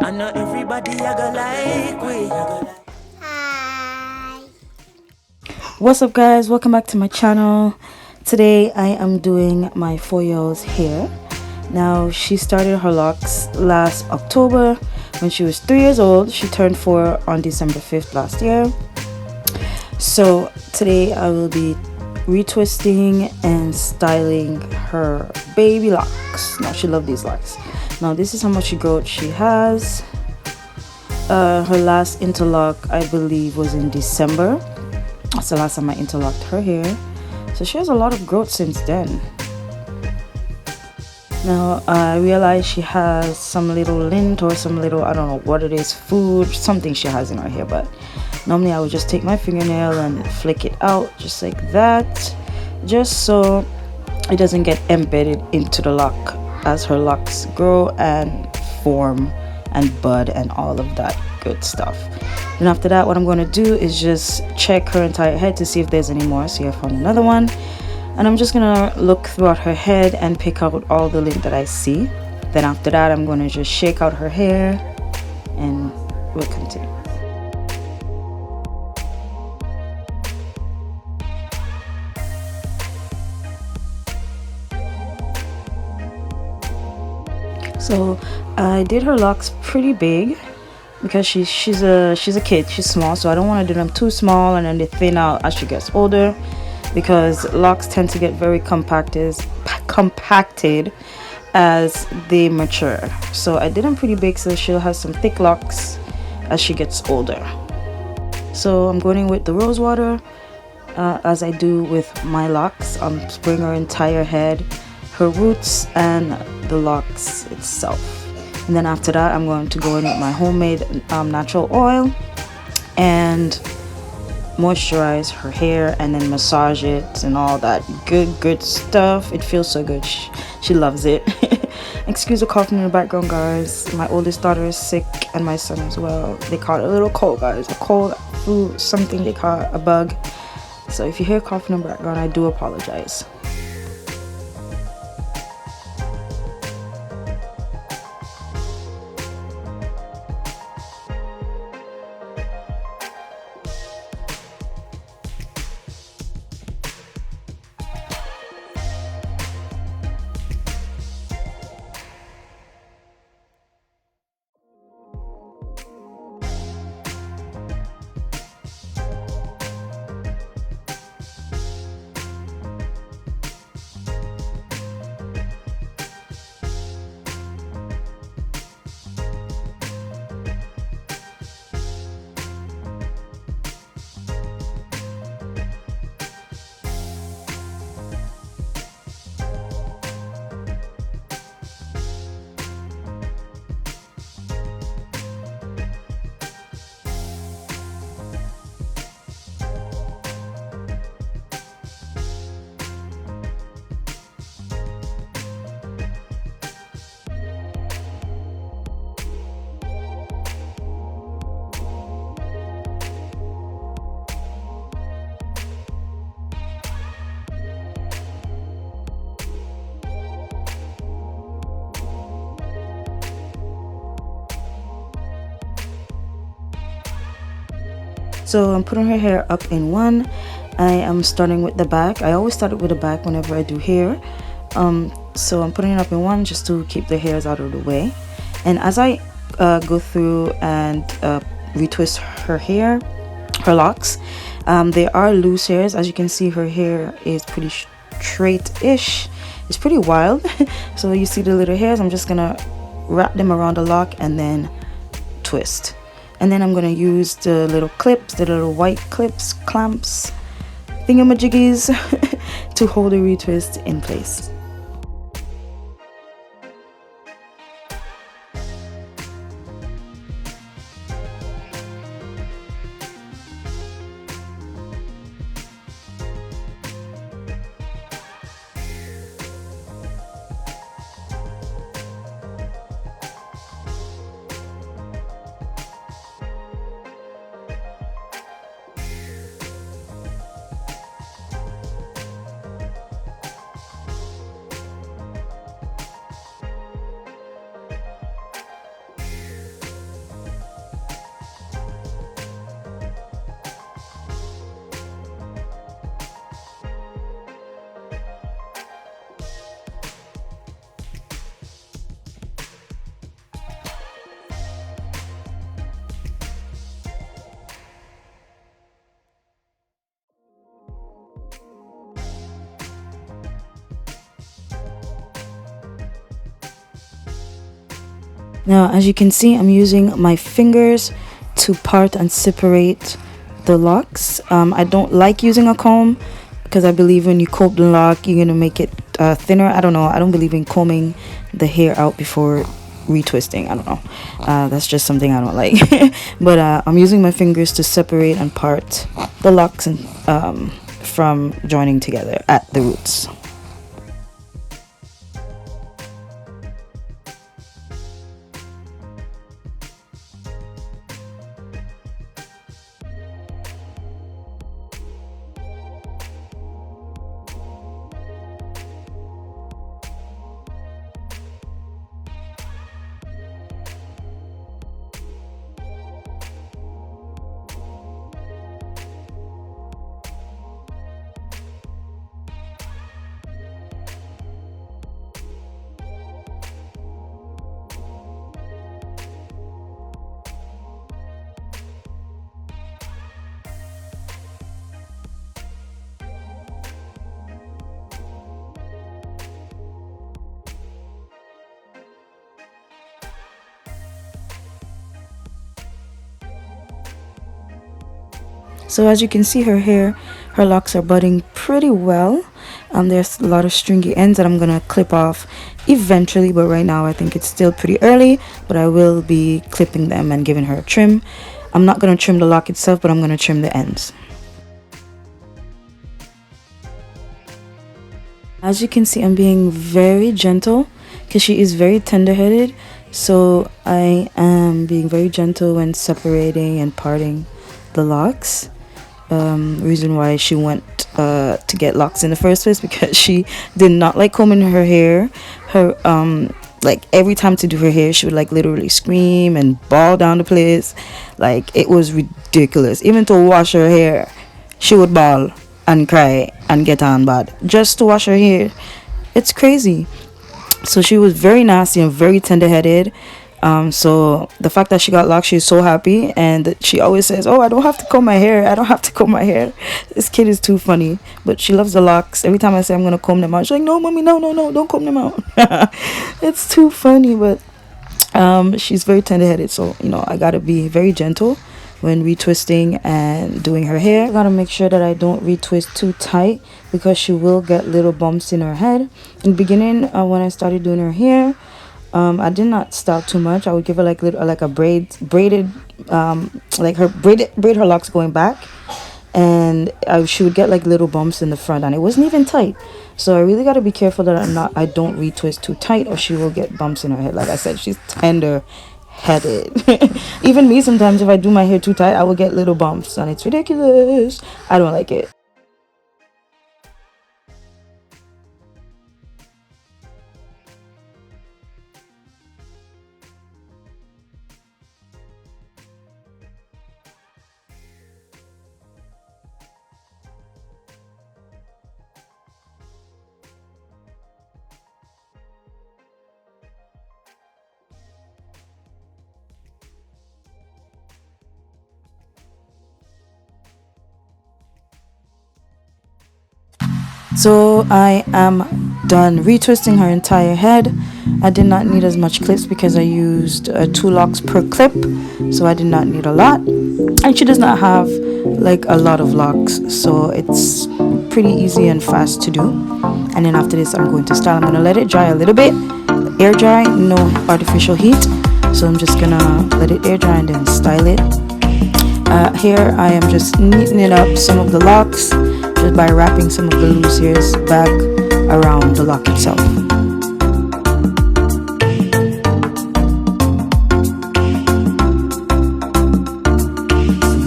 I know everybody I go like we. Hi. What's up, guys? Welcome back to my channel. Today I am doing my 4-year-old's hair. Now, she started her locks last October when she was 3 years old. She turned 4 on December 5th last year. So today I will be retwisting and styling her baby locks. Now, she loves these locks. Now, this is how much growth she has. Her last interlock, I believe, was in December. That's the last time I interlocked her hair. So she has a lot of growth since then. Now I realize she has some little lint or some little, I don't know what it is, food, something she has in her hair. But normally I would just take my fingernail and flick it out just like that, just so it doesn't get embedded into the lock as her locks grow and form and bud and all of that good stuff. And after that, what I'm going to do is just check her entire head to see if there's any more. See, I found another one. And I'm just going to look throughout her head and pick out all the lint that I see. Then after that, I'm going to just shake out her hair and we'll continue. So I did her locks pretty big, because she's a kid, she's small, so I don't want to do them too small and then they thin out as she gets older, because locks tend to get very compacted as they mature. So I did them pretty big so she'll have some thick locks as she gets older. So I'm going in with the rose water, as I do with my locks. I'm spraying her entire head, her roots, and the locks itself. And then after that, I'm going to go in with my homemade natural oil and moisturize her hair and then massage it and all that good stuff. It feels so good. She loves it. Excuse the coughing in the background, guys. My oldest daughter is sick and my son as well. They caught a little cold, guys. A cold, flu, something they caught, a bug. So if you hear coughing in the background, I do apologize. So I'm putting her hair up in one. I am starting with the back. I always start with the back whenever I do hair. So I'm putting it up in one just to keep the hairs out of the way. And as I go through and retwist her hair, her locks, there are loose hairs. As you can see, her hair is pretty straight-ish. It's pretty wild. So you see the little hairs. I'm just gonna wrap them around the lock and then twist. And then I'm gonna use the little clips, the little white clips, clamps, thingamajiggies to hold the retwist in place. Now, as you can see, I'm using my fingers to part and separate the locks. I don't like using a comb because I believe when you comb the lock, you're gonna make it thinner. I don't know. I don't believe in combing the hair out before retwisting. I don't know. That's just something I don't like. But I'm using my fingers to separate and part the locks and from joining together at the roots. So as you can see, her locks are budding pretty well. There's a lot of stringy ends that I'm gonna clip off eventually, but right now I think it's still pretty early, but I will be clipping them and giving her a trim. I'm not gonna trim the lock itself, but I'm gonna trim the ends. As you can see, I'm being very gentle because she is very tender-headed, so I am being very gentle when separating and parting the locks. Reason why she went to get locks in the first place, because she did not like combing her hair. Her like every time to do her hair, she would like literally scream and bawl down the place. Like, it was ridiculous. Even to wash her hair, she would bawl and cry and get on bad just to wash her hair. It's crazy. So she was very nasty and very tender-headed. So the fact that she got locks, she's so happy, and she always says, "Oh, I don't have to comb my hair. I don't have to comb my hair." This kid is too funny, but she loves the locks. Every time I say I'm gonna comb them out, she's like, "No, mommy, no, don't comb them out." It's too funny, but she's very tender-headed, so I gotta be very gentle when retwisting and doing her hair. I gotta make sure that I don't retwist too tight because she will get little bumps in her head. In the beginning, when I started doing her hair, I did not style too much. I would give her like a braided like braid her locks going back, and she would get like little bumps in the front, and it wasn't even tight. So I really got to be careful that I don't retwist too tight, or she will get bumps in her head. Like I said, she's tender headed. Even me, sometimes if I do my hair too tight, I will get little bumps, and it's ridiculous. I don't like it. So I am done retwisting her entire head. I did not need as much clips because I used 2 locks per clip, so I did not need a lot. And she does not have like a lot of locks, so it's pretty easy and fast to do. And then after this, I'm going to style. I'm going to let it dry a little bit, air dry, no artificial heat. So I'm just gonna let it air dry and then style it. Here I am just neatening up some of the locks just by wrapping some of the loose hairs back around the lock itself. So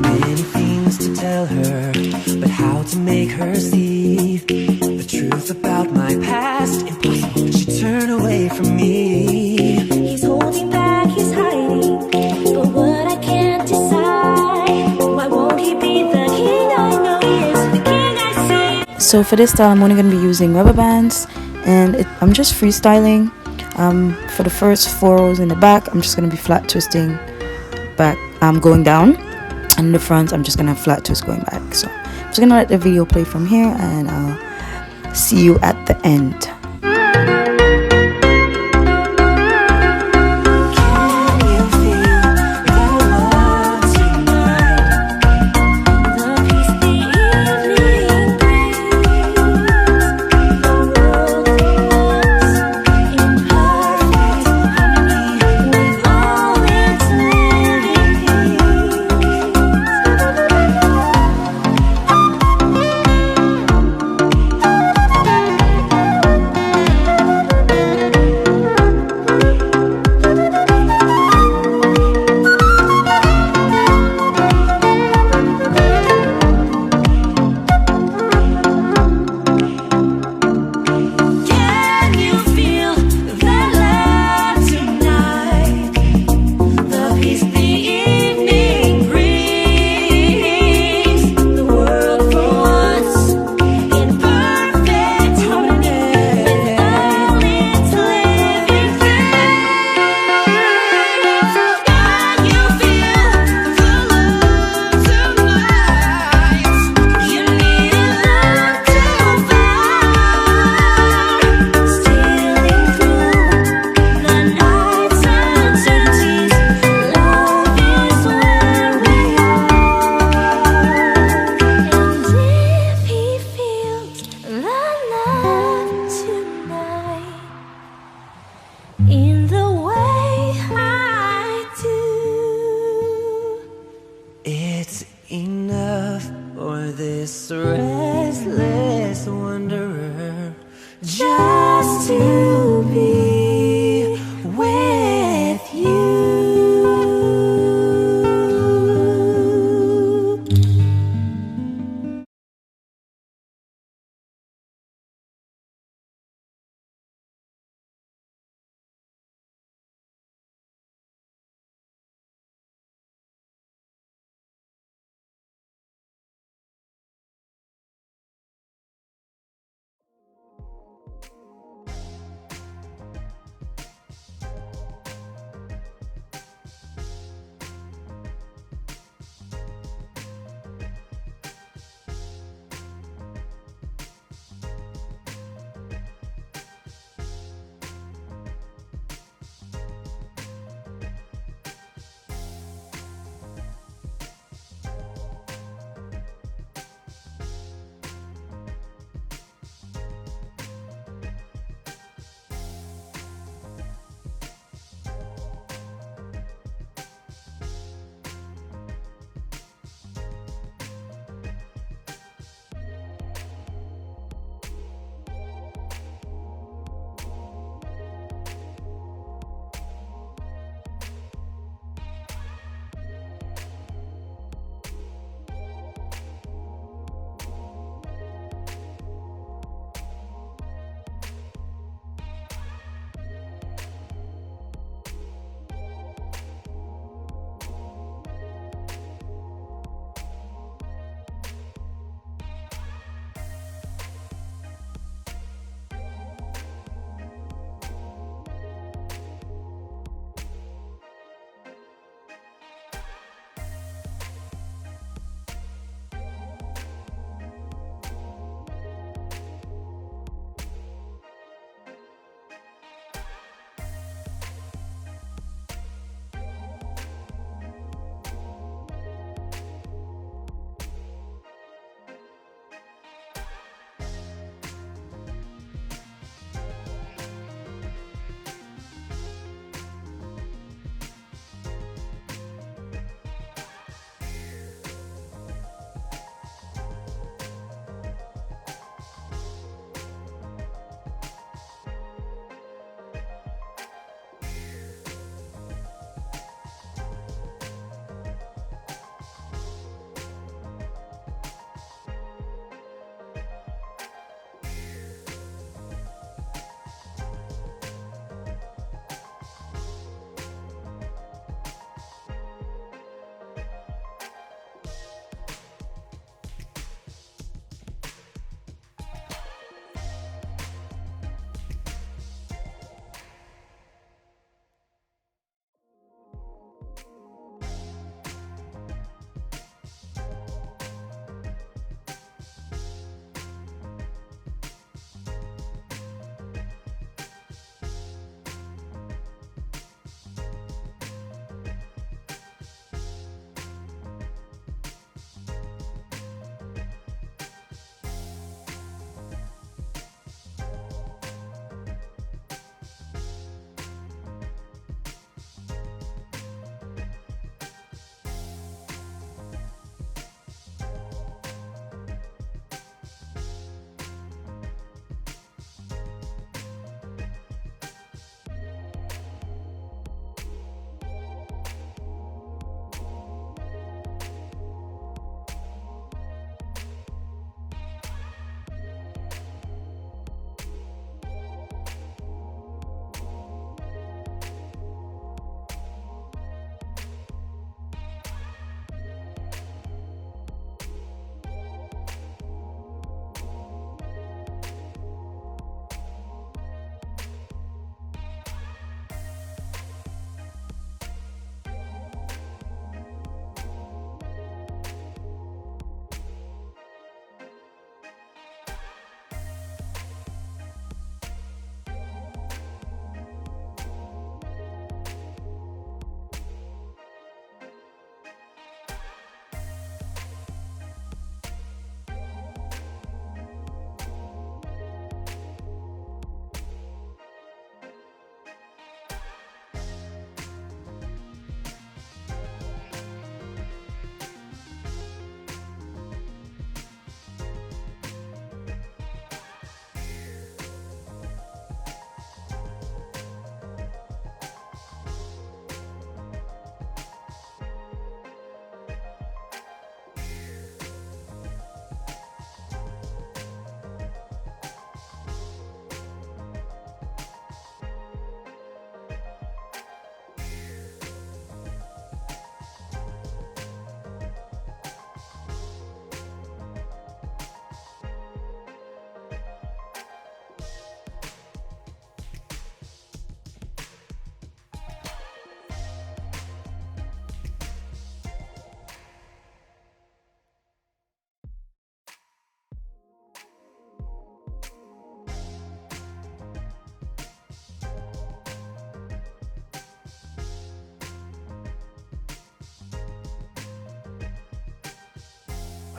many things to tell her, but how to make her see the truth about my past? Impossible, she turned away from me. He's holding back, he's hiding, but what I can't decide. Why won't he be the king I know he is, the king I see? So for this style, I'm only going to be using rubber bands, and I'm just freestyling. For the first 4 rows in the back, I'm just going to be flat twisting back, going down, and in the front, I'm just going to flat twist going back. So I'm just going to let the video play from here, and I'll see you at the end. Can this restless wanderer just to be with you.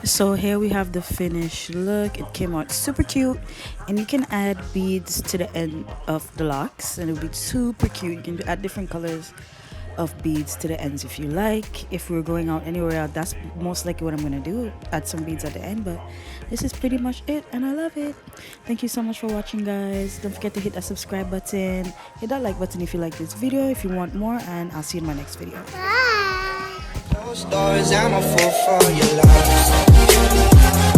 So here we have the finished look. It came out super cute, and you can add beads to the end of the locks and it'll be super cute. You can add different colors of beads to the ends if you like. If we're going out anywhere, that's most likely what I'm gonna do, add some beads at the end. But this is pretty much it, and I love it. Thank you so much for watching, guys. Don't forget to hit that subscribe button, hit that like button if you like this video, if you want more, and I'll see you in my next video. Those doors, I'm a fool for your love.